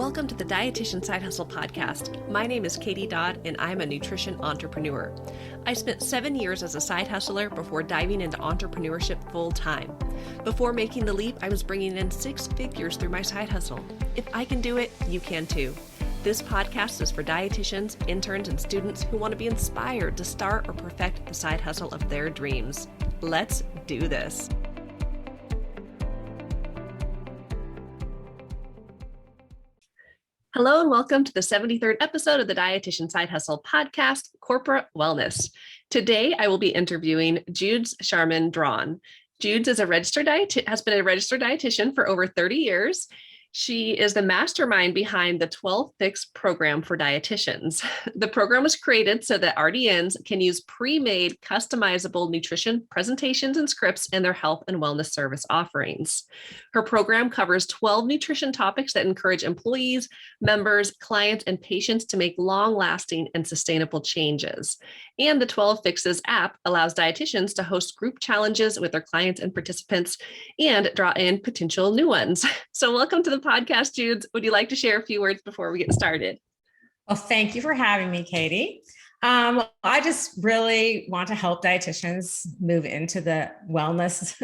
Welcome to the Dietitian Side Hustle podcast. My name is Katie Dodd, and I'm a nutrition entrepreneur. I spent 7 years as a side hustler before diving into entrepreneurship full time. Before making the leap, I was bringing in 6 figures through my side hustle. If I can do it, you can too. This podcast is for dietitians, interns, and students who want to be inspired to start or perfect the side hustle of their dreams. Let's do this. Hello and welcome to the 73rd episode of the Dietitian Side Hustle podcast, Corporate Wellness. Today, I will be interviewing Judes Sharman-Drawn. Judes has been a registered dietitian for over 30 years. She is the mastermind behind the 12 Fix program for dietitians. The program was created so that RDNs can use pre-made customizable nutrition presentations and scripts in their health and wellness service offerings. Her program covers 12 nutrition topics that encourage employees, members, clients, and patients to make long-lasting and sustainable changes. And the 12 Fixes app allows dietitians to host group challenges with their clients and participants and draw in potential new ones. So welcome to the podcast, Judes. Would you like to share a few words before we get started? Well, thank you for having me, Katie. I just really want to help dietitians move into the wellness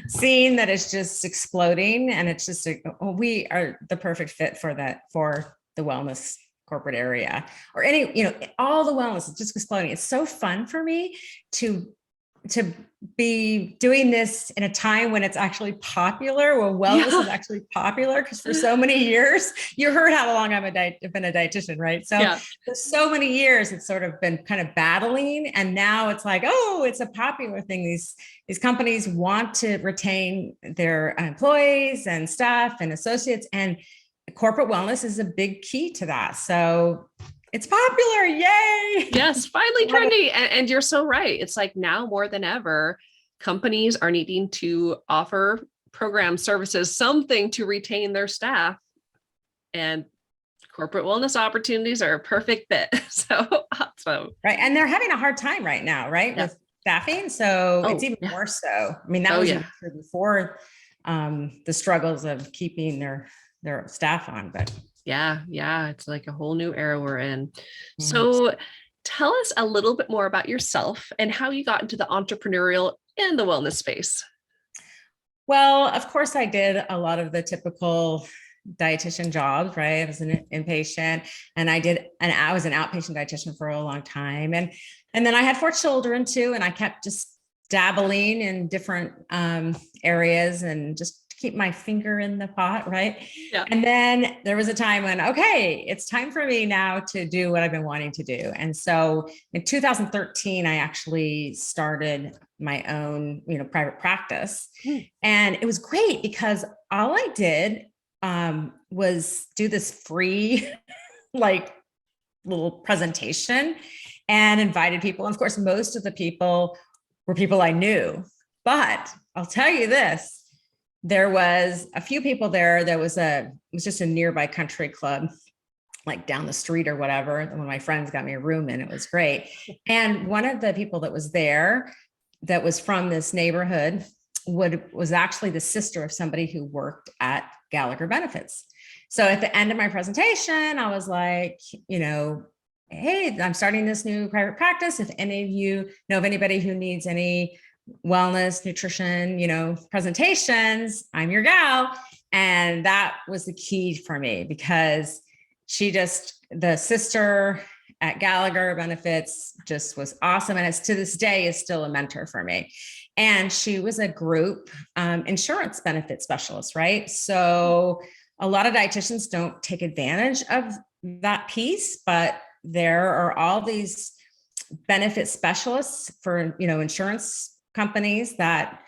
scene that is just exploding. And it's just, we are the perfect fit for that, for the wellness corporate area or all the wellness is just exploding. It's so fun for me to be doing this in a time when it's actually popular, where wellness is actually popular. Because for so many years, you heard how long I've been a dietitian, right? So for so many years, it's sort of been kind of battling. And now it's like, oh, it's a popular thing. These companies want to retain their employees and staff and associates, and corporate wellness is a big key to that. So it's popular. Yay. Yes, finally trendy. And you're so right. It's like now more than ever, companies are needing to offer program services, something to retain their staff. And corporate wellness opportunities are a perfect fit. So awesome. Right. And they're having a hard time right now, right? Yeah. With staffing. So it's even more so. I mean, that was even true before the struggles of keeping their staff on, but Yeah. It's like a whole new era we're in. So tell us a little bit more about yourself and how you got into the entrepreneurial and the wellness space. Well, of course, I did a lot of the typical dietitian jobs, right? I was an inpatient and I was an outpatient dietitian for a long time. And then I had 4 children too. And I kept just dabbling in different areas and just keep my finger in the pot, right? Yeah. And then there was a time when, okay, it's time for me now to do what I've been wanting to do. And so in 2013, I actually started my own, private practice. And it was great because all I did was do this free, little presentation and invited people. And of course, most of the people were people I knew, but I'll tell you this, there was a few people there. It was just a nearby country club, like down the street or whatever. One of my friends got me a room and it was great. And one of the people that was there that was from this neighborhood was actually the sister of somebody who worked at Gallagher Benefits. So at the end of my presentation, I was like, hey, I'm starting this new private practice. If any of you know of anybody who needs any wellness, nutrition, presentations, I'm your gal. And that was the key for me because the sister at Gallagher Benefits just was awesome. And it's to this day is still a mentor for me. And she was a group insurance benefit specialist, right? So a lot of dietitians don't take advantage of that piece, but there are all these benefit specialists for, insurance companies that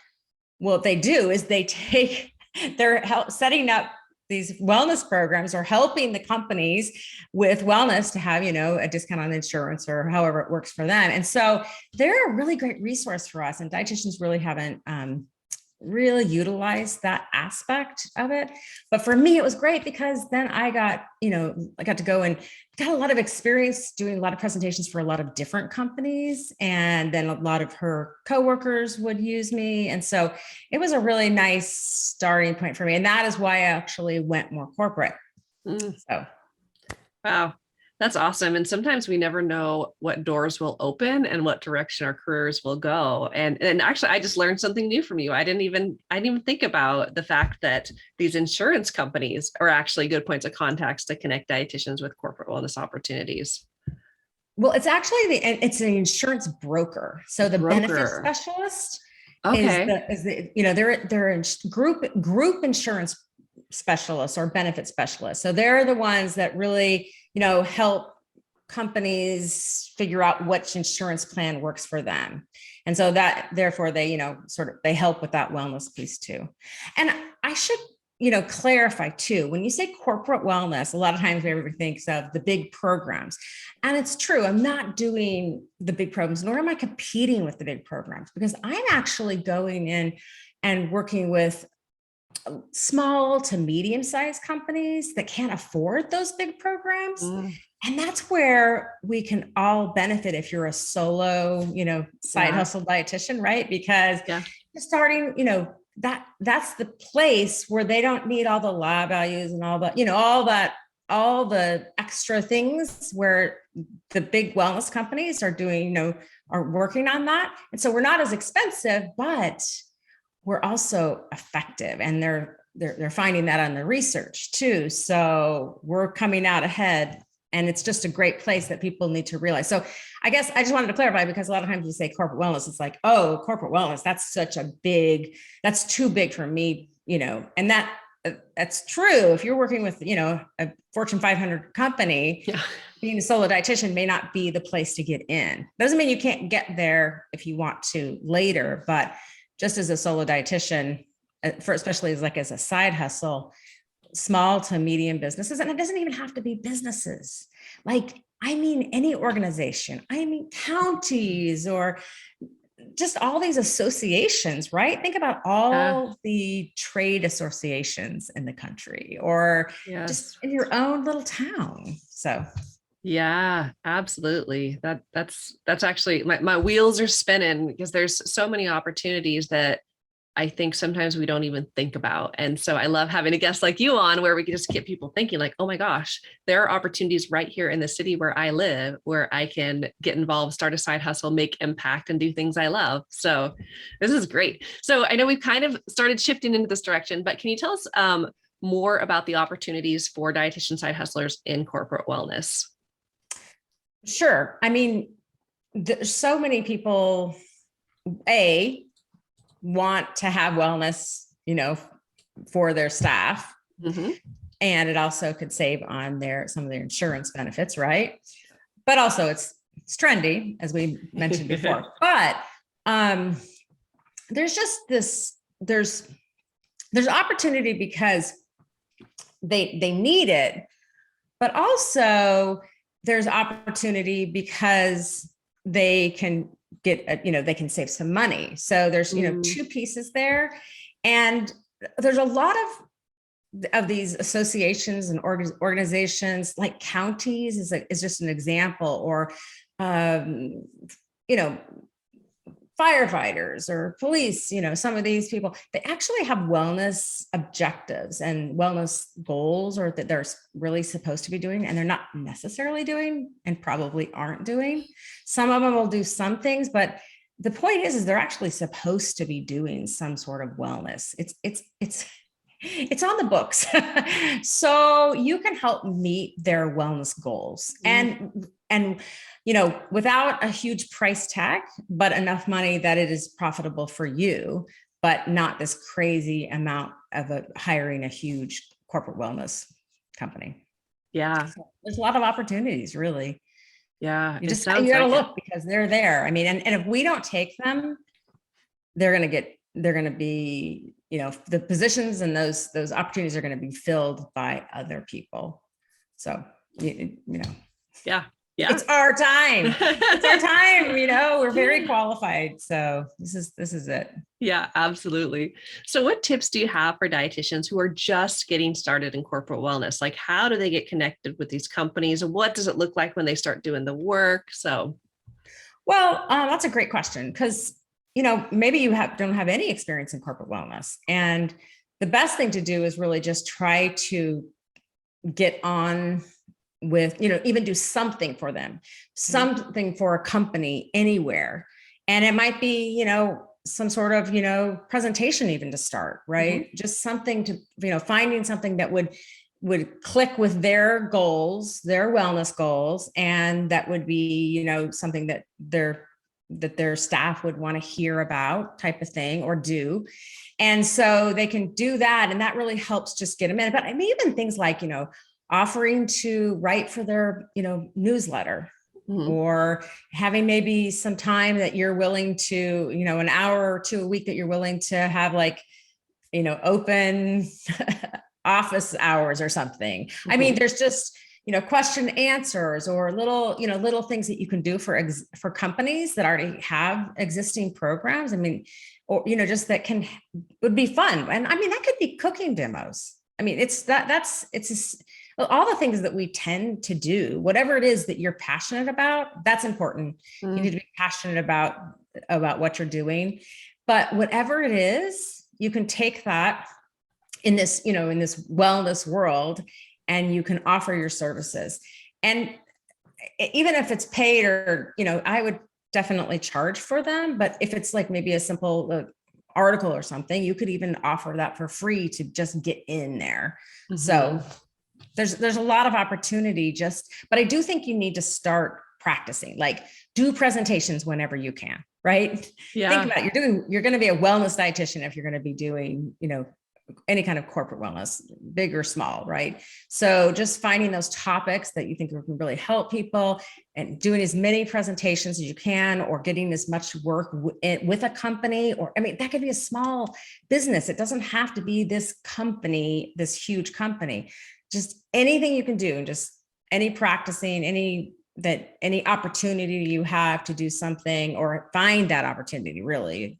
what they do is they're setting up these wellness programs or helping the companies with wellness to have, a discount on insurance or however it works for them. And so they're a really great resource for us. And dietitians really haven't really utilized that aspect of it. But for me, it was great because then I got to go and got a lot of experience doing a lot of presentations for a lot of different companies. And then a lot of her coworkers would use me. And so it was a really nice starting point for me. And that is why I actually went more corporate. Mm. So Wow. That's awesome. And sometimes we never know what doors will open and what direction our careers will go. And actually I just learned something new from you. I didn't even think about the fact that these insurance companies are actually good points of contacts to connect dietitians with corporate wellness opportunities. well, it's actually it's an insurance broker. So the benefit Broker. specialist Okay. they're in group insurance specialists or benefit specialists. So they're the ones that really, help companies figure out which insurance plan works for them. And so that therefore they, they help with that wellness piece too. And I should, clarify too, when you say corporate wellness, a lot of times everybody thinks of the big programs. And it's true, I'm not doing the big programs, nor am I competing with the big programs, because I'm actually going in and working with small to medium-sized companies that can't afford those big programs. Mm, And that's where we can all benefit if you're a solo, side yeah. hustle dietitian, right? Because Yeah. you're starting, that's the place where they don't need all the lab values and all that, all the extra things where the big wellness companies are doing, are working on that. And so we're not as expensive, but we're also effective, and they're finding that on the research too. So we're coming out ahead, and it's just a great place that people need to realize. So I guess I just wanted to clarify, because a lot of times you say corporate wellness, it's like, oh, corporate wellness, that's too big for me, and that's true. If you're working with, a Fortune 500 company, Yeah. being a solo dietitian may not be the place to get in. Doesn't mean you can't get there if you want to later, but just as a solo dietitian, especially as a side hustle, small to medium businesses, and it doesn't even have to be businesses. Any organization, counties, or just all these associations, right? Think about all the trade associations in the country, or just Yes. in your own little town. So Yeah, absolutely. That's actually my wheels are spinning, because there's so many opportunities that I think sometimes we don't even think about. And so I love having a guest like you on, where we can just get people thinking like, oh my gosh, there are opportunities right here in the city where I live, where I can get involved, start a side hustle, make impact, and do things I love. So this is great. So I know we've kind of started shifting into this direction, but can you tell us more about the opportunities for dietitian side hustlers in corporate wellness? sure. There's so many people, want to have wellness, for their staff. Mm-hmm. And it also could save on some of their insurance benefits, right? But also it's trendy, as we mentioned before. But there's just there's opportunity because they need it, but also there's opportunity because they can they can save some money. So there's, two pieces there. And there's a lot of these associations and organizations, like counties is just an example, or, firefighters or police, some of these people, they actually have wellness objectives and wellness goals, or that they're really supposed to be doing, and they're not necessarily doing, and probably aren't doing. Some of them will do some things, but the point is they're actually supposed to be doing some sort of wellness. It's on the books. So you can help meet their wellness goals, and without a huge price tag, but enough money that it is profitable for you, but not this crazy amount of hiring a huge corporate wellness company. Yeah. So there's a lot of opportunities, really. Yeah. You gotta look, because they're there. And if we don't take them, they're going to be, the positions and those opportunities are going to be filled by other people. So, Yeah. Yeah. it's our time. It's our time. We're very qualified. So this is it. Yeah, absolutely. So what tips do you have for dietitians who are just getting started in corporate wellness? Like, how do they get connected with these companies? And what does it look like when they start doing the work? So, Well, that's a great question, because, maybe you don't have any experience in corporate wellness. And the best thing to do is really just try to get on with, even do something for them, something for a company anywhere. And it might be, some sort of, presentation even to start, right? Just something to, finding something that would click with their goals, their wellness goals. And that would be, something that their staff would want to hear about, type of thing, or do. And so they can do that. And that really helps just get them in. But I mean, even things like, offering to write for their, newsletter, or having maybe some time that you're willing to, an hour or two a week that you're willing to have, like, open office hours or something. I mean, there's just, question answers, or little things that you can do for companies that already have existing programs. I mean, or, just would be fun. And I mean, that could be cooking demos. I mean, it's all the things that we tend to do, whatever it is that you're passionate about, that's important. You need to be passionate about what you're doing. But whatever it is, you can take that in this, in this wellness world, and you can offer your services. And even if it's paid, or, I would definitely charge for them. But if it's like maybe a simple article or something, you could even offer that for free to just get in there. So there's a lot of opportunity, but I do think you need to start practicing, like do presentations whenever you can, right? Yeah. Think about it. You're going to be a wellness dietitian if you're going to be doing, any kind of corporate wellness, big or small, right? So just finding those topics that you think can really help people, and doing as many presentations as you can, or getting as much work with a company, or, I mean, that could be a small business. It doesn't have to be this company, this huge company. Just anything you can do, and just any practicing, any opportunity you have to do something, or find that opportunity, really,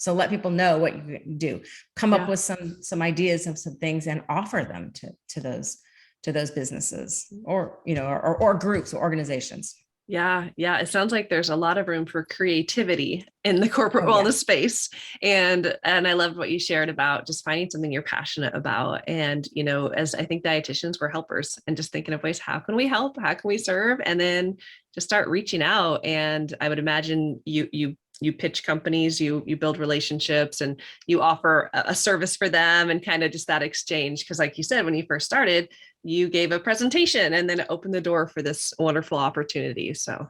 so let people know what you can do, come up with some ideas of some things, and offer them to those businesses, or, or groups or organizations. Yeah. Yeah. It sounds like there's a lot of room for creativity in the corporate wellness space. And I loved what you shared about just finding something you're passionate about. And, as I think dietitians, we're helpers, and just thinking of ways, how can we help? How can we serve? And then just start reaching out. And I would imagine you pitch companies, you build relationships, and you offer a service for them, and kind of just that exchange. Because like you said, when you first started, you gave a presentation, and then it opened the door for this wonderful opportunity. So,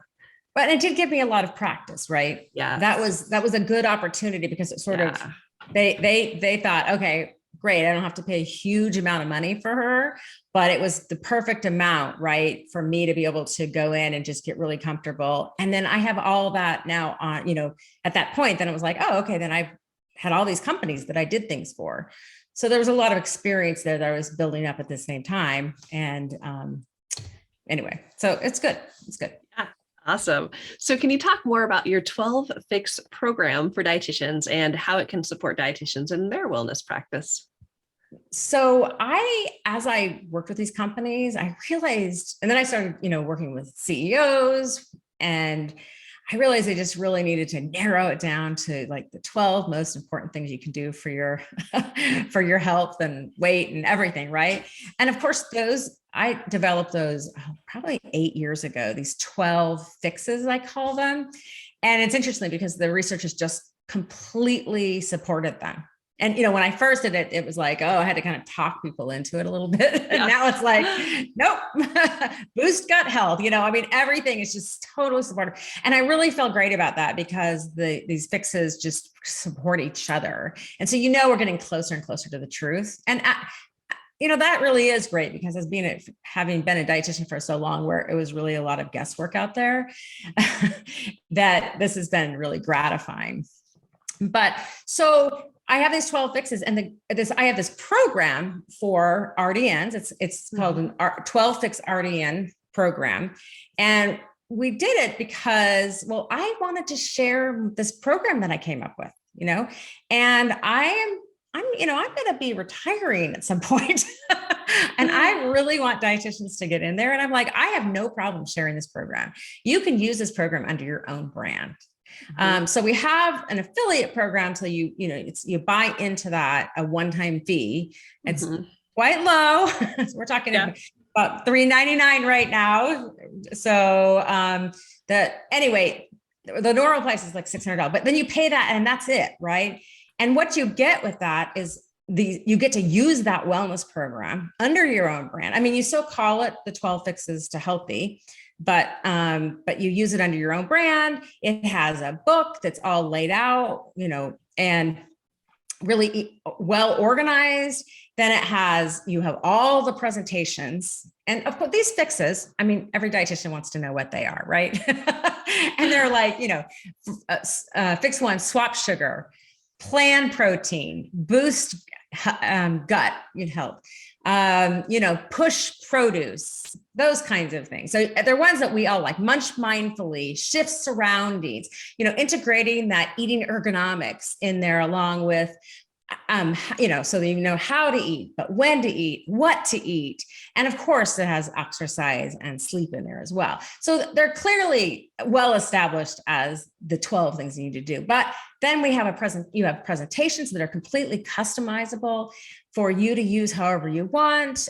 but it did give me a lot of practice, right? Yeah. That was a good opportunity, because it sort of, they thought, okay, great, I don't have to pay a huge amount of money for her, but it was the perfect amount, right, for me to be able to go in and just get really comfortable. And then I have all that now on, at that point, then it was like, oh, okay, then I had all these companies that I did things for. So there was a lot of experience there that I was building up at the same time. And anyway, so it's good. It's good. Yeah. Awesome. So can you talk more about your 12 Fix program for dietitians, and how it can support dietitians in their wellness practice? So as I worked with these companies, I realized, and then I started, working with CEOs, and I realized I just really needed to narrow it down to like the 12 most important things you can do for your, for your health and weight and everything. Right. And of course, I developed those probably 8 years ago, these 12 fixes, I call them. And it's interesting because the researchers just completely supported them. And, when I first did it, it was like, oh, I had to kind of talk people into it a little bit. And now it's like, nope, boost gut health. I mean, everything is just totally supportive. And I really felt great about that, because these fixes just support each other. And so, we're getting closer and closer to the truth. And, that really is great, because having been a dietitian for so long, where it was really a lot of guesswork out there, that this has been really gratifying. But so I have these 12 fixes, and I have this program for RDNs. It's called an 12 Fix RDN program. And we did it because, well, I wanted to share this program that I came up with, and I'm going to be retiring at some point. And I really want dietitians to get in there. And I'm like, I have no problem sharing this program. You can use this program under your own brand. So we have an affiliate program. So you buy into that, a one-time fee. It's quite low. We're talking about $3.99 right now. So anyway, the normal price is like $600, but then you pay that and that's it, right? And what you get with that is you get to use that wellness program under your own brand. I mean, you still call it the 12 Fixes to Healthy, but you use it under your own brand. It has a book that's all laid out, and really well organized. Then you have all the presentations, and of course these fixes, I mean, every dietitian wants to know what they are, right? And they're like, fix one, swap sugar, plan protein, boost gut health, push produce, those kinds of things. So they're ones that we all like. Munch mindfully, shift surroundings, integrating that eating ergonomics in there, along with so that you know how to eat, but when to eat, what to eat. And of course it has exercise and sleep in there as well. So they're clearly well established as the 12 things you need to do. But then we have you have presentations that are completely customizable for you to use however you want.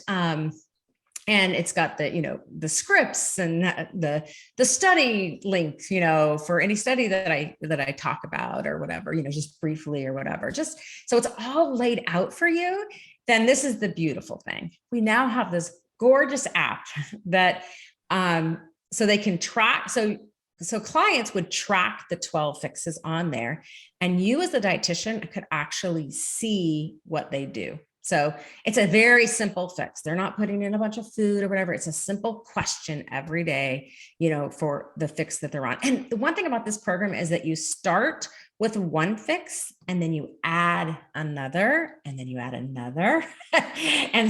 And it's got the scripts and the study links, for any study that I talk about or whatever, just briefly or whatever, just so it's all laid out for you. Then this is the beautiful thing. We now have this gorgeous app that, so they can track. So clients would track the 12 fixes on there, and you as the dietitian could actually see what they do. So it's a very simple fix. They're not putting in a bunch of food or whatever. It's a simple question every day, for the fix that they're on. And the one thing about this program is that you start with one fix and then you add another and then you add another. and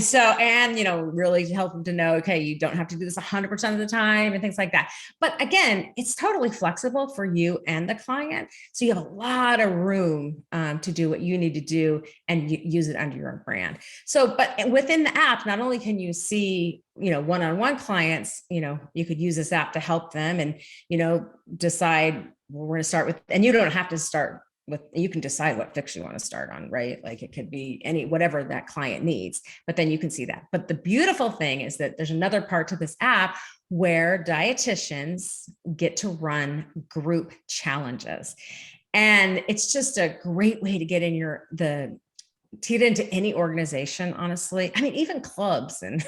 really to help them to know, okay, you don't have to do this 100% of the time and things like that. But again, it's totally flexible for you and the client. So you have a lot of room to do what you need to do and use it under your own brand. So, but within the app, not only can you see, one-on-one clients, you could use this app to help them and, decide, well, we're going to start with, and you don't have to start with, you can decide what fix you want to start on, right? Like it could be whatever that client needs, but then you can see that. But the beautiful thing is that there's another part to this app where dietitians get to run group challenges. And it's just a great way to get in to get into any organization, honestly. I mean, even clubs and,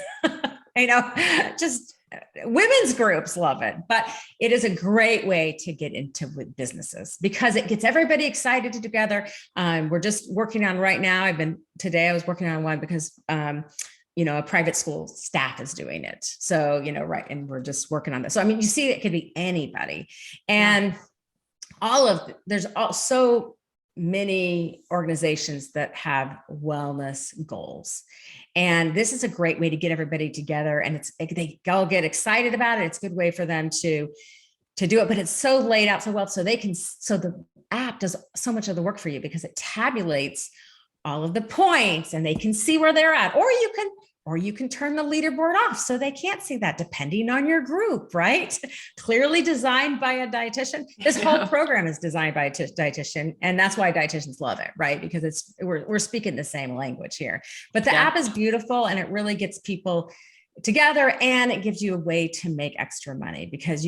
just women's groups love it, but it is a great way to get into with businesses because it gets everybody excited together. We're just working on right now. Today I was working on one because, a private school staff is doing it. So, right. And we're just working on this. So, I mean, you see, it could be anybody, and there's so many organizations that have wellness goals. And this is a great way to get everybody together, and they all get excited about it. It's a good way for them to do it, but it's so laid out so well. So the app does so much of the work for you because it tabulates all of the points and they can see where they're at, or you can turn the leaderboard off so they can't see that, depending on your group, right? Clearly designed by a dietitian. This whole program is designed by a dietitian, and that's why dietitians love it, right? Because we're speaking the same language here. But the app is beautiful, and it really gets people together, and it gives you a way to make extra money because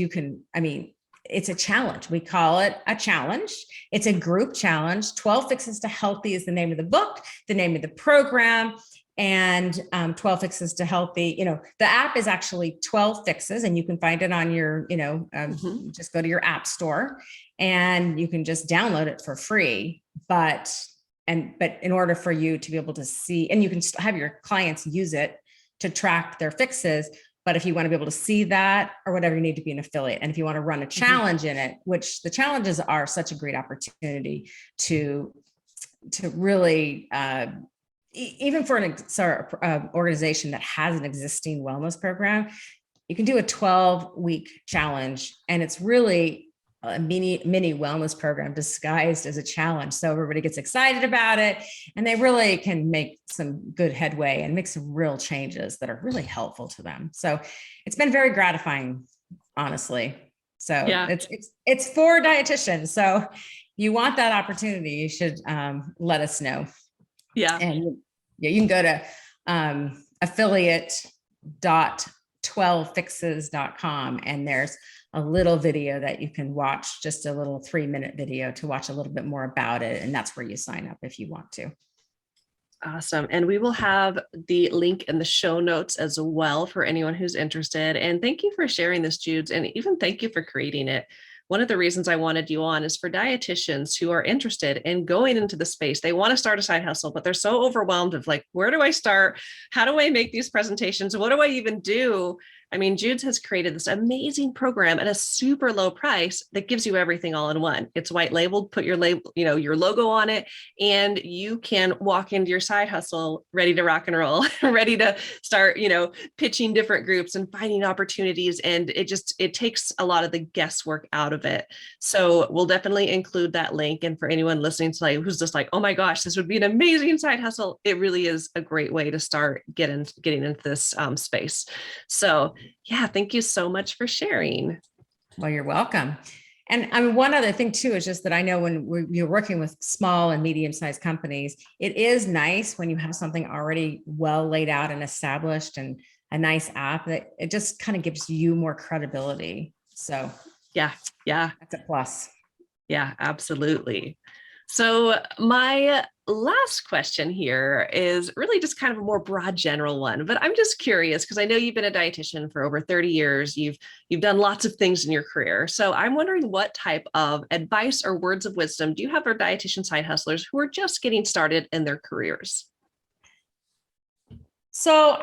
it's a challenge. We call it a challenge. It's a group challenge. 12 Fixes to Healthy is the name of the book, the name of the program. And 12 Fixes to Healthy, the app is actually 12 Fixes, and you can find it on your, just go to your app store and you can just download it for free. But in order for you to be able to see, and you can have your clients use it to track their fixes. But if you want to be able to see that or whatever, you need to be an affiliate. And if you want to run a challenge in it, which the challenges are such a great opportunity to really, even for an organization that has an existing wellness program, you can do a 12-week challenge, and it's really a mini wellness program disguised as a challenge. So everybody gets excited about it, and they really can make some good headway and make some real changes that are really helpful to them. So it's been very gratifying, honestly. So it's for dietitians. So if you want that opportunity, you should let us know. Yeah. And you can go to affiliate.12fixes.com. And there's a little video that you can watch, just a little 3-minute video to watch a little bit more about it. And that's where you sign up if you want to. Awesome. And we will have the link in the show notes as well for anyone who's interested. And thank you for sharing this, Jude. And even thank you for creating it. One of the reasons I wanted you on is for dietitians who are interested in going into the space. They want to start a side hustle, but they're so overwhelmed of like, where do I start? How do I make these presentations? What do I even do? I mean, Jude's has created this amazing program at a super low price that gives you everything all in one. It's white labeled, put your label, your logo on it, and you can walk into your side hustle ready to rock and roll, ready to start, pitching different groups and finding opportunities. And it takes a lot of the guesswork out of it. So we'll definitely include that link. And for anyone listening to who's just like, oh my gosh, this would be an amazing side hustle, it really is a great way to start getting into this space. So yeah, thank you so much for sharing. Well, you're welcome. And one other thing too, is just that I know when you're working with small and medium-sized companies, it is nice when you have something already well laid out and established and a nice app that it just kind of gives you more credibility. So yeah, that's a plus. Yeah, absolutely. So my last question here is really just kind of a more broad general one, but I'm just curious because I know you've been a dietitian for over 30 years. You've done lots of things in your career. So I'm wondering what type of advice or words of wisdom do you have for dietitian side hustlers who are just getting started in their careers? So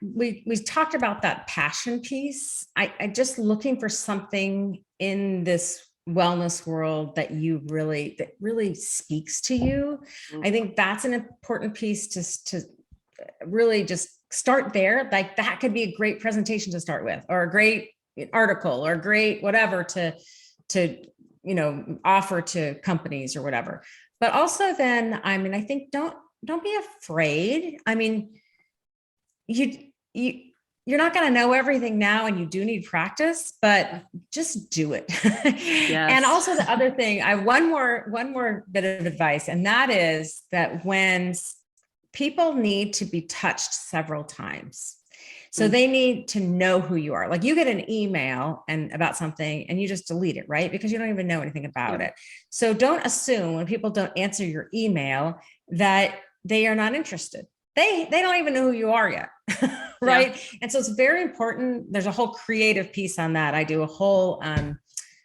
we talked about that passion piece. I just looking for something in this wellness world that really speaks to you. I think that's an important piece to really just start there. Like that could be a great presentation to start with, or a great article, or great whatever to offer to companies or whatever. But also then, I mean, I think don't be afraid. I mean, you're not going to know everything now, and you do need practice, but just do it. Yes. And also the other thing, I have one more bit of advice, and that is that when people need to be touched several times, so they need to know who you are. Like you get an email about something and you just delete it, right? Because you don't even know anything about it. So don't assume when people don't answer your email that they are not interested. They don't even know who you are yet. Right. Yeah. And so it's very important. There's a whole creative piece on that. I do a whole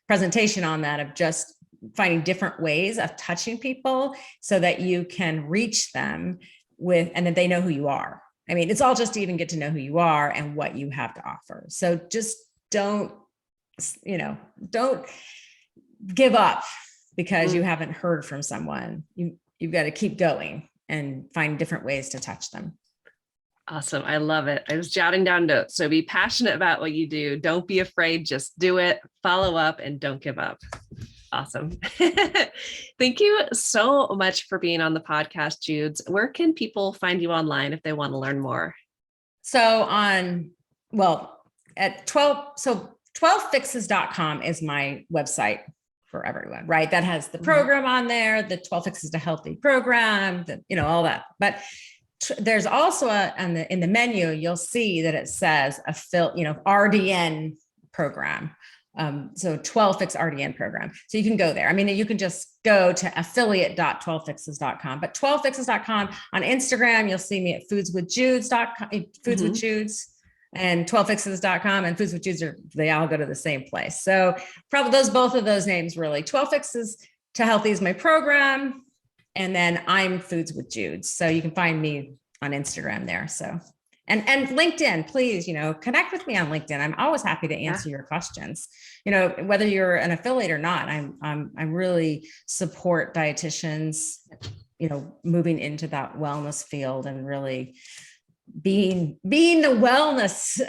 presentation on that, of just finding different ways of touching people so that you can reach them and that they know who you are. I mean, it's all just to even get to know who you are and what you have to offer. So just don't give up because you haven't heard from someone. You've got to keep going and find different ways to touch them. Awesome. I love it. I was jotting down notes. So be passionate about what you do. Don't be afraid. Just do it, follow up, and don't give up. Awesome. Thank you so much for being on the podcast, Jude. Where can people find you online if they want to learn more? So at 12fixes.com is my website for everyone, right? That has the program on there, the 12 Fixes to Healthy program, all that. But there's also in the menu, you'll see that it says RDN program. So 12 Fix RDN program. So you can go there. I mean, you can just go to affiliate.12fixes.com, but 12fixes.com. On Instagram, you'll see me at foodswithjudes.com, Foods with Judes, and 12fixes.com and Foods with Judes they all go to the same place. So probably both of those names really. 12 Fixes to Healthy is my program. And then I'm Foods with Jude. So you can find me on Instagram there. So, and LinkedIn, please, connect with me on LinkedIn. I'm always happy to answer your questions, whether you're an affiliate or not. I really support dietitians, moving into that wellness field and really being the wellness,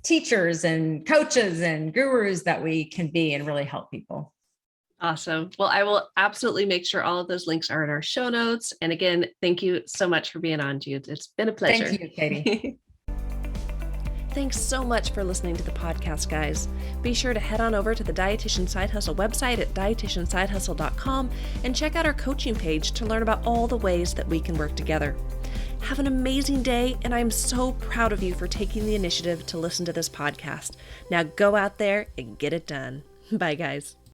teachers and coaches and gurus that we can be and really help people. Awesome. Well, I will absolutely make sure all of those links are in our show notes. And again, thank you so much for being on, Jude. It's been a pleasure. Thank you, Katie. Thanks so much for listening to the podcast, guys. Be sure to head on over to the Dietitian Side Hustle website at dietitiansidehustle.com and check out our coaching page to learn about all the ways that we can work together. Have an amazing day, and I'm so proud of you for taking the initiative to listen to this podcast. Now go out there and get it done. Bye, guys.